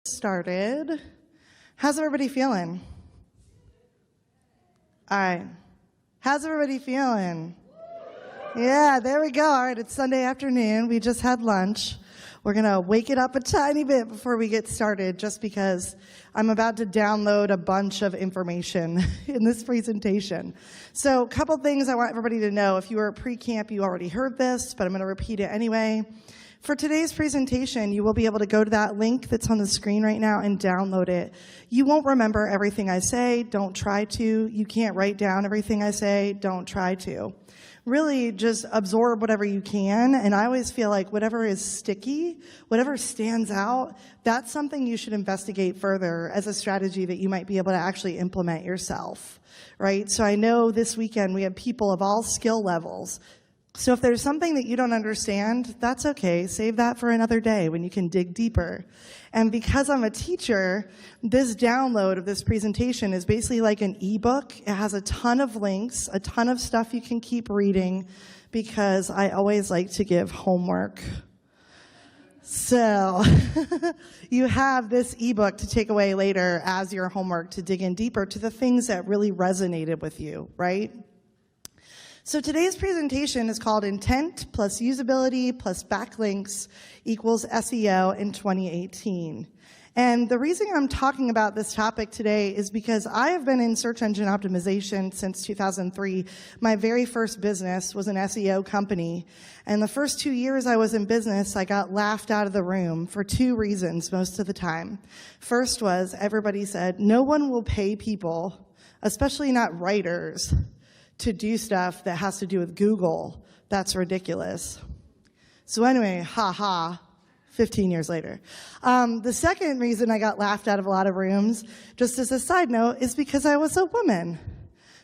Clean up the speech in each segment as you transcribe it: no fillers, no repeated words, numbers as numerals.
Started. How's everybody feeling? All right. How's everybody feeling? Yeah, there we go. All right, it's Sunday afternoon. We just had lunch. We're going to wake it up a tiny bit before we get started just because I'm about to download a bunch of information in this presentation. So a couple things I want everybody to know. If you were at pre-camp, you already heard this, but I'm going to repeat it anyway. For today's presentation, you will be able to go to that link that's on the screen right now and download it. You won't remember everything I say. Don't try to. You can't write down everything I say. Don't try to. Really just absorb whatever you can, and I always feel like whatever is sticky, whatever stands out, that's something you should investigate further as a strategy that you might be able to actually implement yourself, right? So I know this weekend we have people of all skill levels. So if there's something that you don't understand, that's okay. Save that for another day when you can dig deeper. And because I'm a teacher, this download of this presentation is basically like an ebook. It has a ton of links, a ton of stuff you can keep reading, because I always like to give homework. So you have this ebook to take away later as your homework to dig in deeper to the things that really resonated with you, right? So today's presentation is called Intent plus Usability plus Backlinks equals SEO in 2018. And the reason I'm talking about this topic today is because I have been in search engine optimization since 2003. My very first business was an SEO company. And the first 2 years I was in business, I got laughed out of the room for two reasons most of the time. First was everybody said, no one will pay people, especially not writers, to do stuff that has to do with Google. That's ridiculous. So anyway, 15 years later. The second reason I got laughed out of a lot of rooms, just as a side note, is because I was a woman.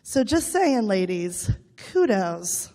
So just saying, ladies, kudos.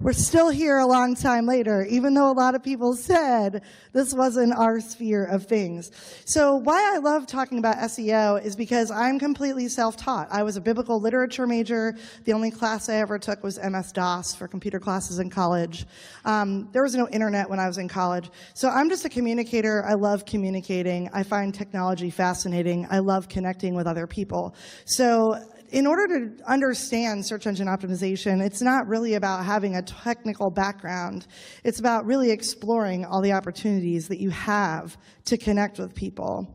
We're still here a long time later, even though a lot of people said this wasn't our sphere of things. So why I love talking about SEO is because I'm completely self-taught. I was a biblical literature major. The only class I ever took was MS-DOS for computer classes in college. There was no internet when I was in college. So I'm just a communicator. I love communicating. I find technology fascinating. I love connecting with other people. So in order to understand search engine optimization, it's not really about having a technical background. It's about really exploring all the opportunities that you have to connect with people.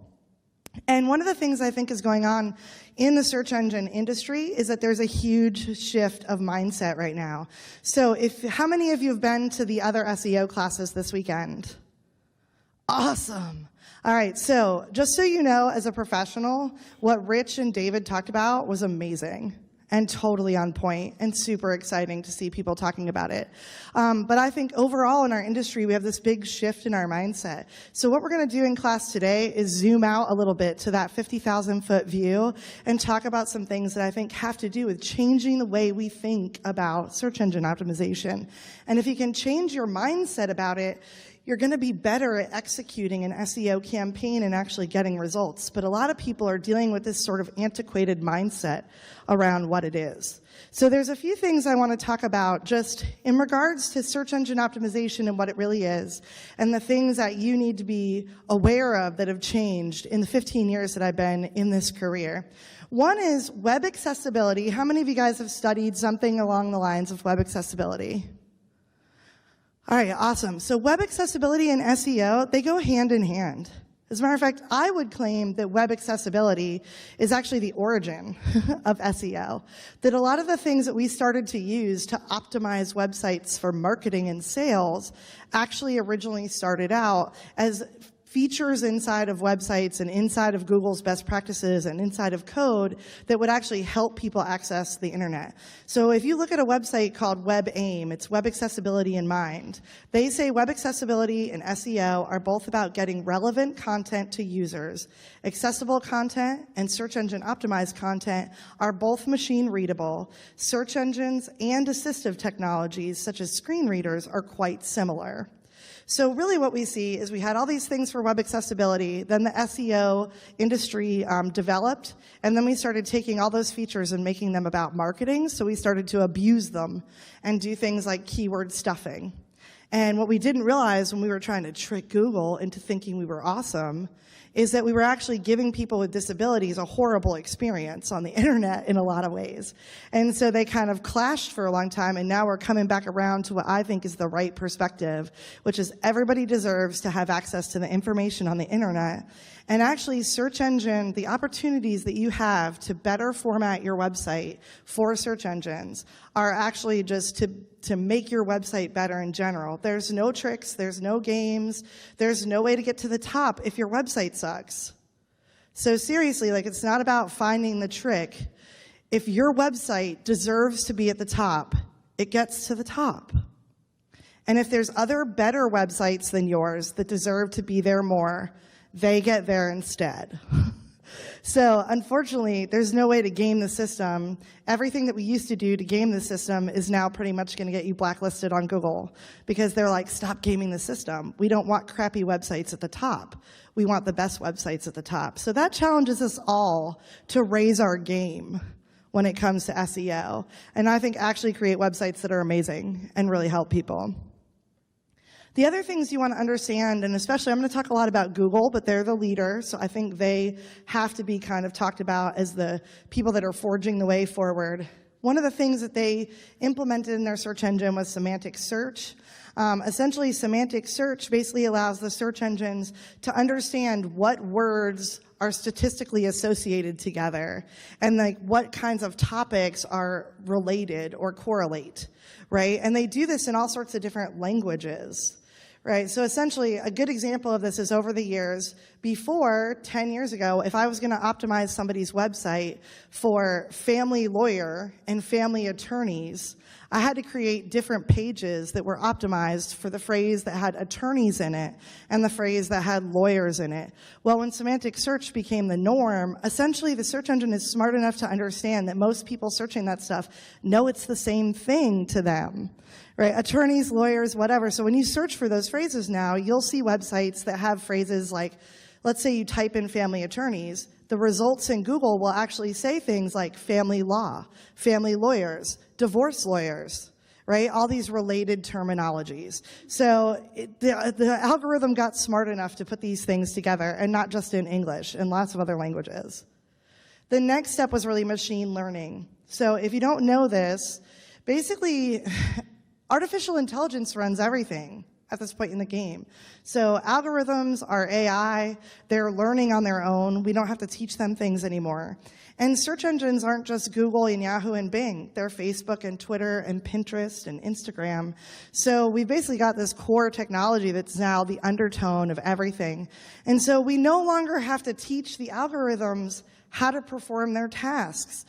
And one of the things I think is going on in the search engine industry is that there's a huge shift of mindset right now. So how many of you have been to the other SEO classes this weekend? Awesome. All right, so just so you know, as a professional, what Rich and David talked about was amazing and totally on point and super exciting to see people talking about it. But I think overall in our industry, we have this big shift in our mindset. So what we're going to do in class today is zoom out a little bit to that 50,000-foot view and talk about some things that I think have to do with changing the way we think about search engine optimization. And if you can change your mindset about it, you're going to be better at executing an SEO campaign and actually getting results. But a lot of people are dealing with this sort of antiquated mindset around what it is. So there's a few things I want to talk about just in regards to search engine optimization and what it really is, and the things that you need to be aware of that have changed in the 15 years that I've been in this career. One is web accessibility. How many of you guys have studied something along the lines of web accessibility? All right, awesome. So web accessibility and SEO, they go hand in hand. As a matter of fact, I would claim that web accessibility is actually the origin of SEO. That a lot of the things that we started to use to optimize websites for marketing and sales actually originally started out as features inside of websites and inside of Google's best practices and inside of code that would actually help people access the internet. So if you look at a website called WebAIM, it's web accessibility in mind. They say web accessibility and SEO are both about getting relevant content to users. Accessible content and search engine optimized content are both machine readable. Search engines and assistive technologies such as screen readers are quite similar. So really what we see is we had all these things for web accessibility, then the SEO industry developed, and then we started taking all those features and making them about marketing, so we started to abuse them and do things like keyword stuffing. And what we didn't realize when we were trying to trick Google into thinking we were awesome is that we were actually giving people with disabilities a horrible experience on the internet in a lot of ways. And so they kind of clashed for a long time, and now we're coming back around to what I think is the right perspective, which is everybody deserves to have access to the information on the internet. And actually, search engine, the opportunities that you have to better format your website for search engines are actually just to make your website better in general. There's no tricks, there's no games, there's no way to get to the top if your website sucks. So seriously, like, it's not about finding the trick. If your website deserves to be at the top, it gets to the top. And if there's other better websites than yours that deserve to be there more, they get there instead. So unfortunately, there's no way to game the system. Everything that we used to do to game the system is now pretty much going to get you blacklisted on Google, because they're like, stop gaming the system. We don't want crappy websites at the top. We want the best websites at the top. So that challenges us all to raise our game when it comes to SEO. And I think actually create websites that are amazing and really help people. The other things you want to understand, and especially I'm going to talk a lot about Google, but they're the leader, so I think they have to be kind of talked about as the people that are forging the way forward. One of the things that they implemented in their search engine was semantic search. Essentially, semantic search basically allows the search engines to understand what words are statistically associated together and like what kinds of topics are related or correlate, right? And they do this in all sorts of different languages. Right, so essentially, a good example of this is over the years. Before, 10 years ago, if I was going to optimize somebody's website for family lawyer and family attorneys, I had to create different pages that were optimized for the phrase that had attorneys in it and the phrase that had lawyers in it. Well, when semantic search became the norm, essentially the search engine is smart enough to understand that most people searching that stuff know it's the same thing to them. Right, attorneys, lawyers, whatever. So when you search for those phrases now, you'll see websites that have phrases like, let's say you type in family attorneys, the results in Google will actually say things like family law, family lawyers, divorce lawyers, right? All these related terminologies. So the algorithm got smart enough to put these things together, and not just in English, in lots of other languages. The next step was really machine learning. So if you don't know this, basically, artificial intelligence runs everything at this point in the game. So algorithms are AI. They're learning on their own. We don't have to teach them things anymore. And search engines aren't just Google and Yahoo and Bing. They're Facebook and Twitter and Pinterest and Instagram. So we've basically got this core technology that's now the undertone of everything. And so we no longer have to teach the algorithms how to perform their tasks.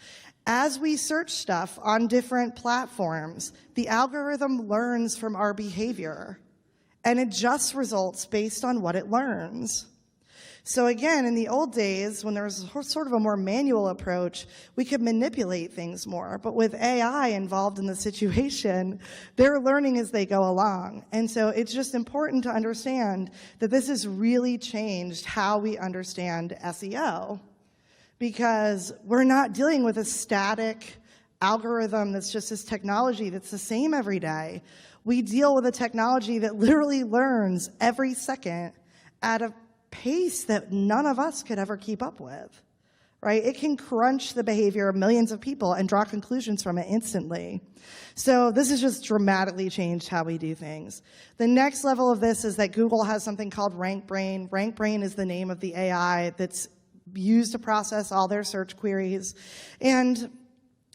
As we search stuff on different platforms, the algorithm learns from our behavior, and it just results based on what it learns. So again, in the old days, when there was sort of a more manual approach, we could manipulate things more. But with AI involved in the situation, they're learning as they go along. And so it's just important to understand that this has really changed how we understand SEO. Because we're not dealing with a static algorithm that's just this technology that's the same every day. We deal with a technology that literally learns every second at a pace that none of us could ever keep up with, right? It can crunch the behavior of millions of people and draw conclusions from it instantly. So this has just dramatically changed how we do things. The next level of this is that Google has something called RankBrain. RankBrain is the name of the AI that's used to process all their search queries. And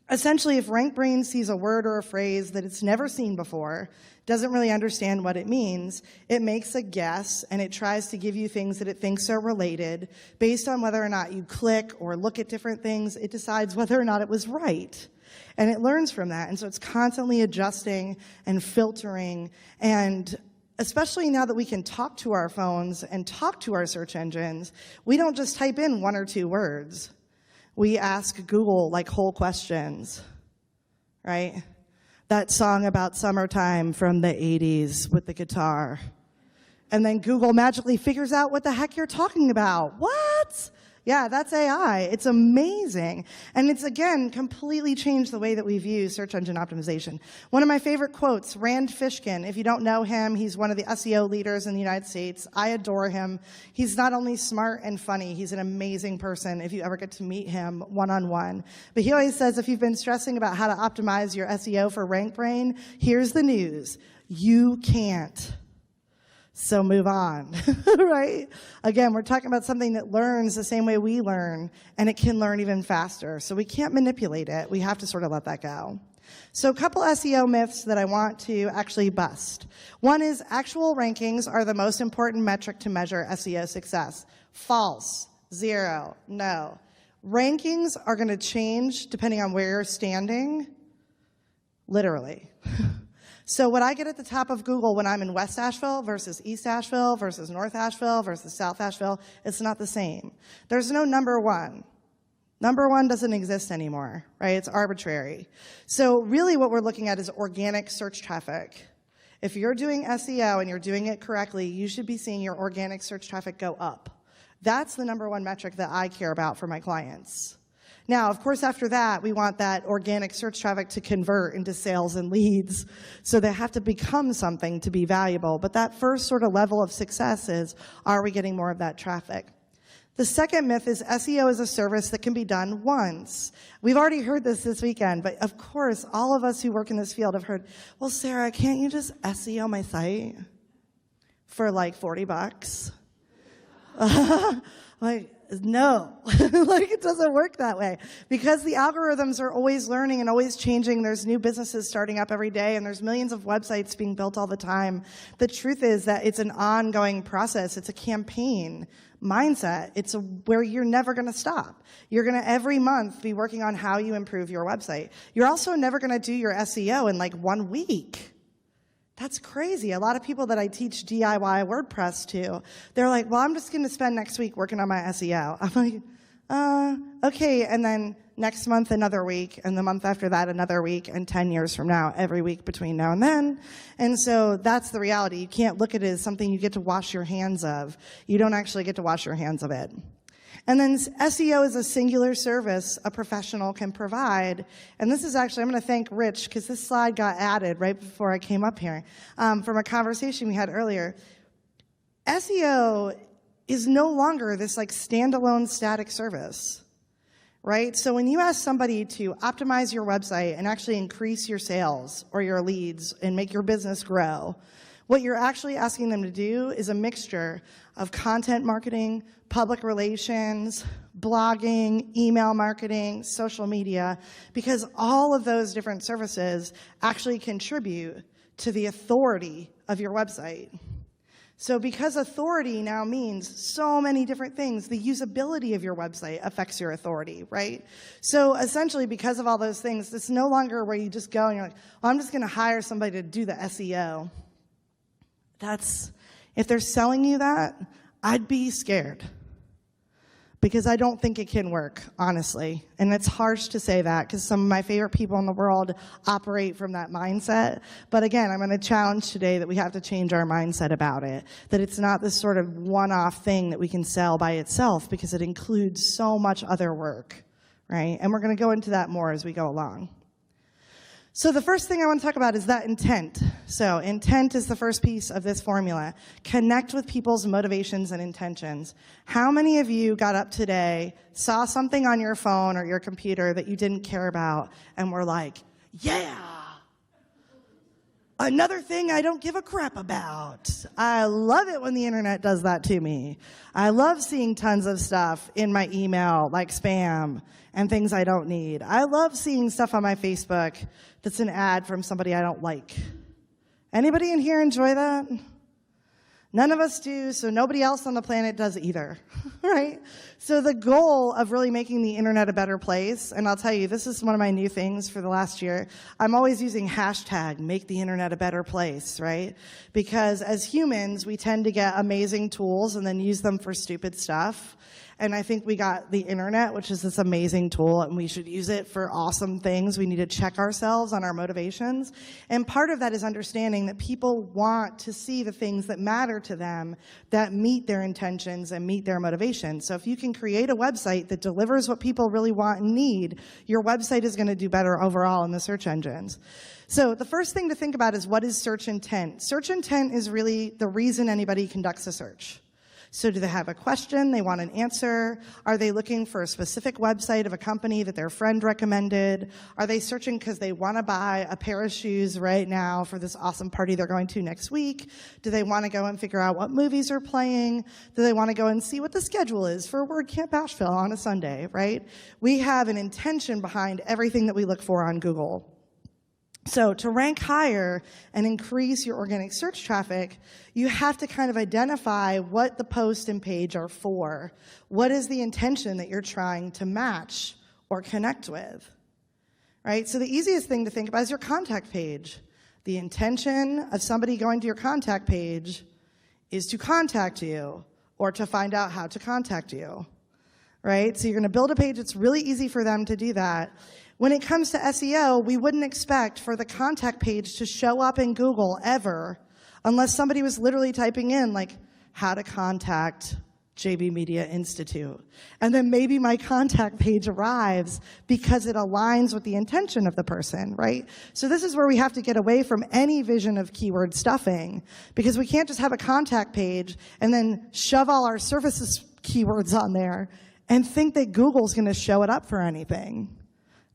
essentially, if RankBrain sees a word or a phrase that it's never seen before, doesn't really understand what it means, it makes a guess, and it tries to give you things that it thinks are related. Based on whether or not you click or look at different things, it decides whether or not it was right. And it learns from that. And so it's constantly adjusting and filtering, and especially now that we can talk to our phones and talk to our search engines, we don't just type in 1 or 2 words. We ask Google like whole questions, right? That song about summertime from the 80s with the guitar. And then Google magically figures out what the heck you're talking about. What? Yeah, that's AI. It's amazing. And it's, again, completely changed the way that we view search engine optimization. One of my favorite quotes, Rand Fishkin. If you don't know him, he's one of the SEO leaders in the United States. I adore him. He's not only smart and funny, he's an amazing person if you ever get to meet him one-on-one. But he always says, if you've been stressing about how to optimize your SEO for RankBrain, here's the news. You can't. So move on, right? Again, we're talking about something that learns the same way we learn, and it can learn even faster. So we can't manipulate it. We have to sort of let that go. So a couple SEO myths that I want to actually bust. One is actual rankings are the most important metric to measure SEO success. False. Zero. No. Rankings are going to change depending on where you're standing, literally. So what I get at the top of Google when I'm in West Asheville versus East Asheville versus North Asheville versus South Asheville, it's not the same. There's no number one. Number one doesn't exist anymore, right? It's arbitrary. So really what we're looking at is organic search traffic. If you're doing SEO and you're doing it correctly, you should be seeing your organic search traffic go up. That's the number one metric that I care about for my clients. Now, of course, after that, we want that organic search traffic to convert into sales and leads. So they have to become something to be valuable. But that first sort of level of success is, are we getting more of that traffic? The second myth is SEO is a service that can be done once. We've already heard this weekend, but of course, all of us who work in this field have heard, well, Sarah, can't you just SEO my site for like $40? Like, no, like it doesn't work that way. Because the algorithms are always learning and always changing. There's new businesses starting up every day, and there's millions of websites being built all the time. The truth is that it's an ongoing process. It's a campaign mindset. It's where you're never going to stop. You're going to every month be working on how you improve your website. You're also never going to do your SEO in like 1 week. That's crazy. A lot of people that I teach DIY WordPress to, they're like, well, I'm just going to spend next week working on my SEO. I'm like, okay. And then next month, another week. And the month after that, another week. And 10 years from now, every week between now and then. And so that's the reality. You can't look at it as something you get to wash your hands of. You don't actually get to wash your hands of it. And then SEO is a singular service a professional can provide. And this is actually, I'm going to thank Rich, because this slide got added right before I came up here from a conversation we had earlier. SEO is no longer this like standalone static service, right? So when you ask somebody to optimize your website and actually increase your sales or your leads and make your business grow, what you're actually asking them to do is a mixture of content marketing, public relations, blogging, email marketing, social media, because all of those different services actually contribute to the authority of your website. So because authority now means so many different things, the usability of your website affects your authority, right? So essentially, because of all those things, it's no longer where you just go and you're like, oh, I'm just going to hire somebody to do the SEO. If they're selling you that, I'd be scared. Because I don't think it can work, honestly. And it's harsh to say that, because some of my favorite people in the world operate from that mindset. But again, I'm going to challenge today that we have to change our mindset about it. That it's not this sort of one-off thing that we can sell by itself, because it includes so much other work, right? And we're going to go into that more as we go along. So the first thing I want to talk about is that intent. So intent is the first piece of this formula. Connect with people's motivations and intentions. How many of you got up today, saw something on your phone or your computer that you didn't care about, and were like, yeah, another thing I don't give a crap about. I love it when the internet does that to me. I love seeing tons of stuff in my email, like spam and things I don't need. I love seeing stuff on my Facebook that's an ad from somebody I don't like. Anybody in here enjoy that? None of us do, so nobody else on the planet does either, right? So the goal of really making the internet a better place, and I'll tell you, this is one of my new things for the last year. I'm always using hashtag make the internet a better place, right? Because as humans, we tend to get amazing tools and then use them for stupid stuff. And I think we got the internet, which is this amazing tool, and we should use it for awesome things. We need to check ourselves on our motivations. And part of that is understanding that people want to see the things that matter to them, that meet their intentions and meet their motivations. So if you can create a website that delivers what people really want and need, your website is going to do better overall in the search engines. So the first thing to think about is, what is search intent? Search intent is really the reason anybody conducts a search. So do they have a question? They want an answer? Are they looking for a specific website of a company that their friend recommended? Are they searching because they want to buy a pair of shoes right now for this awesome party they're going to next week? Do they want to go and figure out what movies are playing? Do they want to go and see what the schedule is for WordCamp Asheville on a Sunday, right? We have an intention behind everything that we look for on Google. So to rank higher and increase your organic search traffic, you have to kind of identify what the post and page are for. What is the intention that you're trying to match or connect with, right? So the easiest thing to think about is your contact page. The intention of somebody going to your contact page is to contact you or to find out how to contact you, right? So you're going to build a page. It's really easy for them to do that. When it comes to SEO, we wouldn't expect for the contact page to show up in Google ever unless somebody was literally typing in, like, how to contact JB Media Institute. And then maybe my contact page arrives because it aligns with the intention of the person, right? So this is where we have to get away from any vision of keyword stuffing, because we can't just have a contact page and then shove all our services keywords on there and think that Google's going to show it up for anything.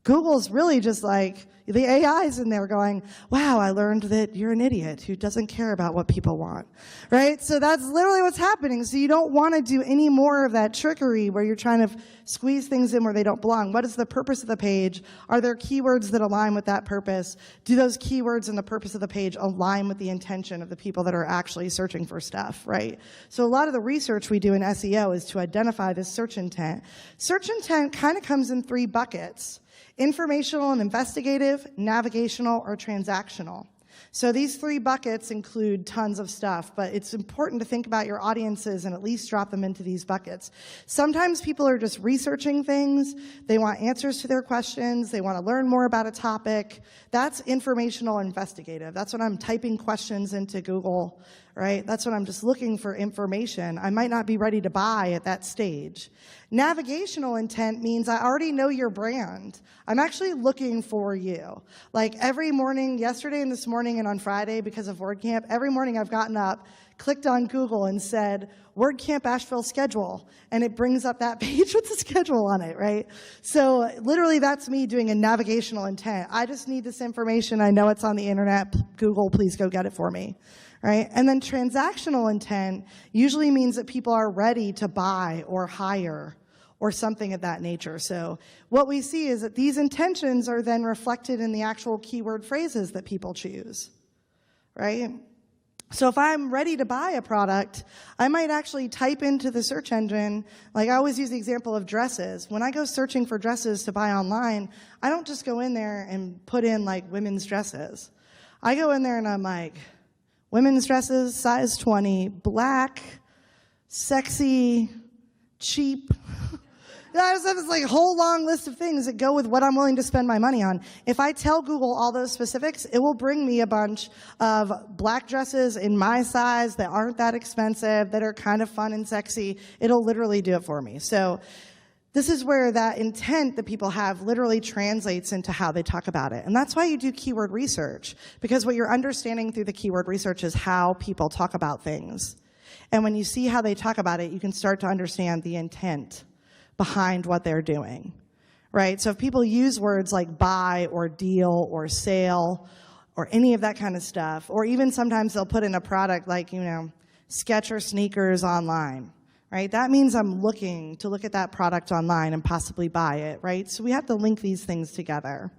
Google's really just like, the AI's in there going, wow, I learned that you're an idiot who doesn't care about what people want, right? So that's literally what's happening. So you don't want to do any more of that trickery where you're trying to squeeze things in where they don't belong. What is the purpose of the page? Are there keywords that align with that purpose? Do those keywords and the purpose of the page align with the intention of the people that are actually searching for stuff, right? So a lot of the research we do in SEO is to identify this search intent. Search intent kind of comes in 3 buckets: informational and investigative, navigational, or transactional. So these 3 buckets include tons of stuff, but it's important to think about your audiences and at least drop them into these buckets. Sometimes people are just researching things. They want answers to their questions. They want to learn more about a topic. That's informational and investigative. That's when I'm typing questions into Google, right? That's when I'm just looking for information. I might not be ready to buy at that stage. Navigational intent means I already know your brand. I'm actually looking for you. Like every morning, yesterday and this morning and on Friday, because of WordCamp, every morning I've gotten up, clicked on Google and said, WordCamp Asheville schedule, and it brings up that page with the schedule on it, right? So literally that's me doing a navigational intent. I just need this information. I know it's on the internet. Google, please go get it for me. Right? And then transactional intent usually means that people are ready to buy or hire or something of that nature. So what we see is that these intentions are then reflected in the actual keyword phrases that people choose, right? So if I'm ready to buy a product, I might actually type into the search engine, like I always use the example of dresses. When I go searching for dresses to buy online, I don't just go in there and put in like women's dresses. I go in there and I'm like, women's dresses, size 20, black, sexy, cheap. I just have this like whole long list of things that go with what I'm willing to spend my money on. If I tell Google all those specifics, it will bring me a bunch of black dresses in my size that aren't that expensive, that are kind of fun and sexy. It'll literally do it for me. So this is where that intent that people have literally translates into how they talk about it. And that's why you do keyword research, because what you're understanding through the keyword research is how people talk about things. And when you see how they talk about it, you can start to understand the intent behind what they're doing, right? So if people use words like buy or deal or sale or any of that kind of stuff, or even sometimes they'll put in a product like, you know, Skechers sneakers online, right? That means I'm looking to look at that product online and possibly buy it, right? So we have to link these things together.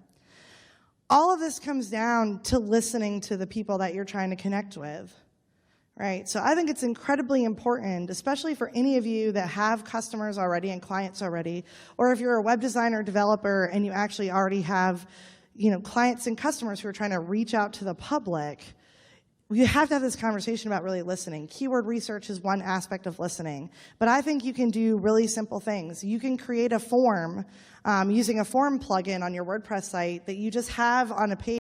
All of this comes down to listening to the people that you're trying to connect with, right? So I think it's incredibly important, especially for any of you that have customers already and clients already, or if you're a web designer, developer, and you actually already have, you know, clients and customers who are trying to reach out to the public. you have to have this conversation about really listening. Keyword research is one aspect of listening, but I think you can do really simple things. You can create a form using a form plugin on your WordPress site that you just have on a page